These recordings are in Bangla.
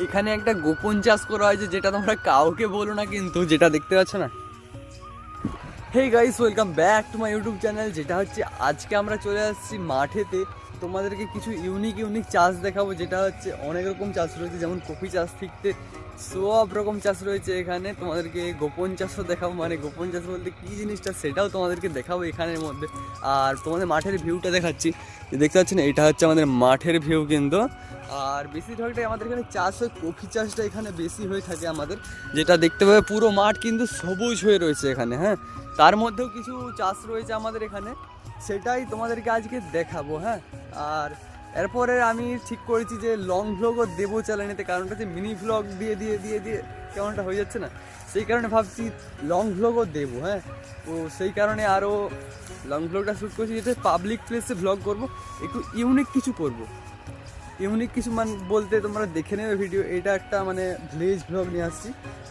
এখানে একটা গোপন চাষ করা হয়েছে, যেটা তোমরা কাউকে বলো না কিন্তু, যেটা দেখতে পাচ্ছ না। Hey guys, welcome back to my YouTube channel. যেটা হচ্ছে আজকে আমরা চলে আসছি মাঠেতে, তোমাদেরকে কিছু ইউনিক চাষ দেখাবো। যেটা হচ্ছে অনেক রকম চাষ রয়েছে, যেমন কফি চাষ থেকে সব রকম চাষ রয়েছে এখানে। তোমাদেরকে গোপন চাষও দেখাবো, মানে গোপন চাষ বলতে কী জিনিসটা সেটাও তোমাদেরকে দেখাবো এখানের মধ্যে। আর তোমাদের মাঠের ভিউটা দেখাচ্ছি, দেখতে পাচ্ছি না, এটা হচ্ছে আমাদের মাঠের ভিউ কিন্তু। আর বেশিরভাগটাই আমাদের এখানে চাষ হয়, কফি চাষটা এখানে বেশি হয়ে থাকে আমাদের। যেটা দেখতে পাবে পুরো মাঠ কিন্তু সবুজ হয়ে রয়েছে এখানে, হ্যাঁ। তার মধ্যেও কিছু চাষ রয়েছে আমাদের এখানে, সেটাই তোমাদেরকে আজকে দেখাবো, হ্যাঁ। আর এরপরে আমি ঠিক করেছি যে লং ভ্লগও দেবো চ্যানেলেতে, কারণটা যে মিনি ভ্লগ দিয়ে দিয়ে দিয়ে দিয়ে কেমনটা হয়ে যাচ্ছে না, সেই কারণে ভাবছি লং ভ্লগও দেবো, হ্যাঁ। তো সেই কারণে আরও লং ভ্লগটা শ্যুট করছি, যেটা পাবলিক প্লেসে ভ্লগ করব, একটু ইউনিক কিছু করব। ইউনিক কিছু মানে বলতে তোমরা দেখে নেবে ভিডিও। এটা একটা মানে ভিলেজ ভ্লগ নিয়ে আসছি,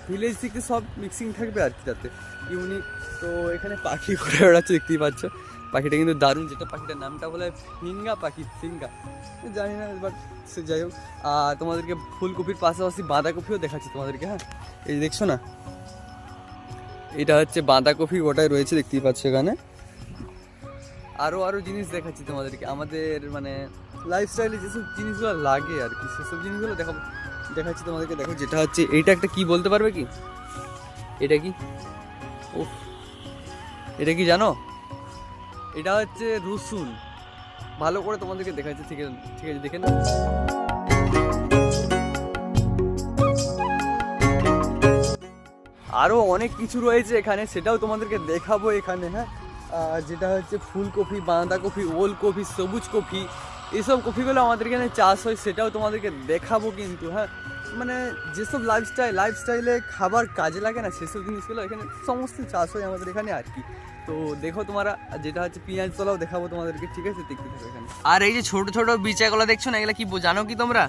ভিলেজ থেকে সব মিক্সিং থাকবে আর কি, তাতে ইউনিক। তো এখানে পাখি ঘুরে বেড়াচ্ছে, দেখতেই পাচ্ছ। পাখিটা কিন্তু দারুণ, যেটা পাখিটার নামটা বলে ফিঙ্গা পাখি, ফিঙ্গা জানি না, বাট সে যাই হোক। আর তোমাদেরকে ফুলকপির পাশাপাশি বাঁধাকপিও দেখাচ্ছি তোমাদেরকে, হ্যাঁ। এই দেখছো না, এটা হচ্ছে বাঁধাকপি, ওটাই রয়েছে, দেখতেই পাচ্ছ এখানে। আরও জিনিস দেখাচ্ছি তোমাদেরকে, আমাদের মানে লাইফস্টাইলে যেসব জিনিসগুলো লাগে আর কি, সেসব জিনিসগুলো দেখাচ্ছি তোমাদেরকে। দেখো, যেটা হচ্ছে এইটা একটা কি বলতে পারবে কি, এটা কি? ও, এটা কি জানো? এটা হচ্ছে রসুন। ভালো করে তোমাদেরকে দেখাচ্ছি, ঠিক আছে ঠিক আছে, দেখে না। আরও অনেক কিছু রয়েছে এখানে, সেটাও তোমাদেরকে দেখাবো এখানে, হ্যাঁ। যেটা হচ্ছে ফুলকপি, বাঁধাকপি, ওলকপি, সবুজ কপি, এইসব কপিগুলো আমাদের এখানে চাষ হয়, সেটাও তোমাদেরকে দেখাবো কিন্তু, হ্যাঁ। মানে যেসব লাইফস্টাইলে খাবার কাজে লাগে না, সেসব জিনিসগুলো এখানে সমস্ত চাষ হয় আমাদের এখানে আর কি। তো দেখো তোমরা, যেটা হচ্ছে পেঁয়াজ তলাও দেখাবো তোমাদেরকে, ঠিক আছে, দেখতে থাকো এখানে। আর এই যে ছোট ছোট বিচাগুলো দেখছো না, এগুলো কি জানো কি তোমরা?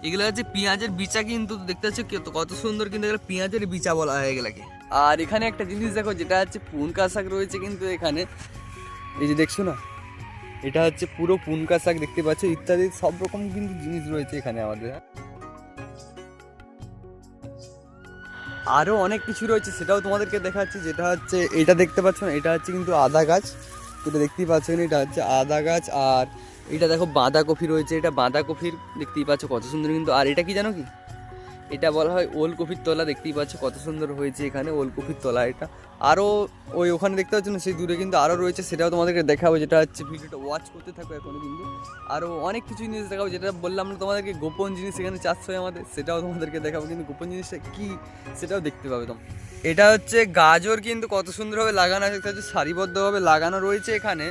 এগুলো হচ্ছে পেঁয়াজের বিচা কিন্তু, দেখতে পাচ্ছ কত সুন্দর, কিন্তু এগুলো পেঁয়াজের বিচা বলা হয় এগুলাকে। আর এখানে একটা জিনিস দেখো, যেটা হচ্ছে পুনকা শাক রয়েছে কিন্তু এখানে, এই যে দেখছো না, এটা হচ্ছে পুরো পুনকা শাক, দেখতে পাচ্ছ, ইত্যাদি সব রকম কিন্তু জিনিস রয়েছে এখানে আমাদের। আরও অনেক কিছু রয়েছে, সেটাও তোমাদেরকে দেখাচ্ছি। যেটা হচ্ছে এটা দেখতে পাচ্ছ না, এটা হচ্ছে কিন্তু আদা গাছ, এটা দেখতেই পাচ্ছ না, এটা হচ্ছে আদা গাছ। আর এটা দেখো বাঁধাকপি রয়েছে, এটা বাঁধাকপির, দেখতেই পাচ্ছ কত সুন্দর কিন্তু। আর এটা কি জানো কি, এটা বলা হয় ওলকপির তলা, দেখতেই পাচ্ছ কত সুন্দর হয়েছে এখানে ওলকপির তলা এটা। আরও ওখানে দেখতে পাচ্ছ না, সেই দূরে কিন্তু আরও রয়েছে, সেটাও তোমাদেরকে দেখাবো। যেটা হচ্ছে ভিডিওটা ওয়াচ করতে থাকো এখনো কিন্তু। আরও অনেক কিছু জিনিস দেখাবো, যেটা বললাম না তোমাদেরকে, গোপন জিনিস এখানে চাষ হয় আমাদের, সেটাও তোমাদেরকে দেখাবো। কিন্তু গোপন জিনিসটা কী সেটাও দেখতে পাবে তোমরা। এটা হচ্ছে গাজর, কিন্তু কত সুন্দরভাবে লাগানো আছে, দেখতে হচ্ছে সারিবদ্ধভাবে লাগানো রয়েছে এখানে।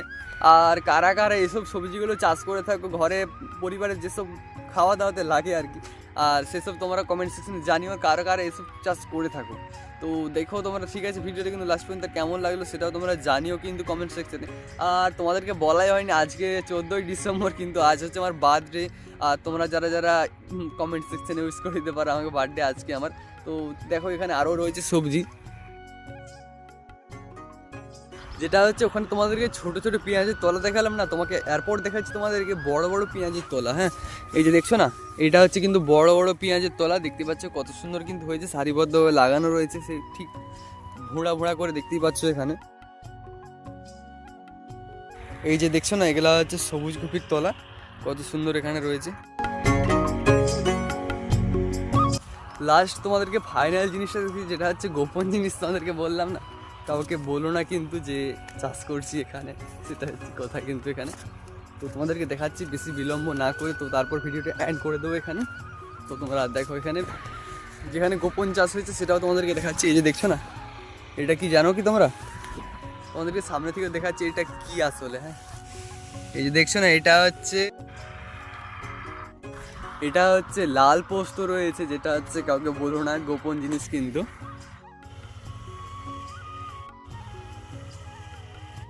আর কারা কারা এসব সবজিগুলো চাষ করে থাকো ঘরে, পরিবারের যেসব খাওয়া দাওয়াতে লাগে আর কি, আর সেসব তোমরা কমেন্ট সেকশনে জানিও কারা কারা এসব চাষ করে থাকো। তো দেখো তোমরা, ঠিক আছে, ভিডিওটা কিন্তু লাস্ট পর্যন্ত কেমন লাগলো সেটাও তোমরা জানিও কিন্তু কমেন্ট সেকশনে। আর তোমাদেরকে বলাই হয়নি, আজকে 14ই ডিসেম্বর, কিন্তু আজ হচ্ছে আমার বার্থডে। আর তোমরা যারা কমেন্ট সেকশনে উইশ করে দিতে পারো আমাকে, বার্থডে আজকে আমার। তো দেখো এখানে আরও রয়েছে সবজি, যেটা হচ্ছে ওখানে তোমাদেরকে ছোট ছোট পেঁয়াজের তলা দেখালাম না তোমাকে, এরপর দেখাচ্ছি তোমাদেরকে বড় বড় পেঁয়াজের তলা, হ্যাঁ। এই যে দেখছো না, এটা হচ্ছে কিন্তু বড় বড় পেঁয়াজের তলা, দেখতে পাচ্ছ কত সুন্দর কিন্তু হয়েছে, সারিবদ্ধভাবে লাগানো রয়েছে, সেই ঠিক ভোঁড়া করে, দেখতেই পাচ্ছ এখানে। এই যে দেখছো না, এগুলা হচ্ছে সবুজ কপির তলা, কত সুন্দর এখানে রয়েছে। লাস্ট তোমাদেরকে ফাইনাল জিনিসটা দেখি, যেটা হচ্ছে গোপন জিনিস, তোমাদেরকে বললাম না কাউকে বলো না কিন্তু যে চাষ করছি এখানে, সেটা হচ্ছে কথা কিন্তু এখানে। তো তোমাদেরকে দেখাচ্ছি বেশি বিলম্ব না করে, তো তারপর ভিডিওটা এন্ড করে দেবো এখানে। তো তোমরা দেখো এখানে যেখানে গোপন চাষ হয়েছে সেটাও তোমাদেরকে দেখাচ্ছি। এই যে দেখছো না, এটা কি জানো কি তোমরা? তোমাদেরকে সামনে থেকে দেখাচ্ছি এটা কি আসলে, হ্যাঁ। এই যে দেখছো না, এটা হচ্ছে লাল পোস্ত রয়েছে, যেটা হচ্ছে কাউকে বলো না, গোপন জিনিস কিন্তু।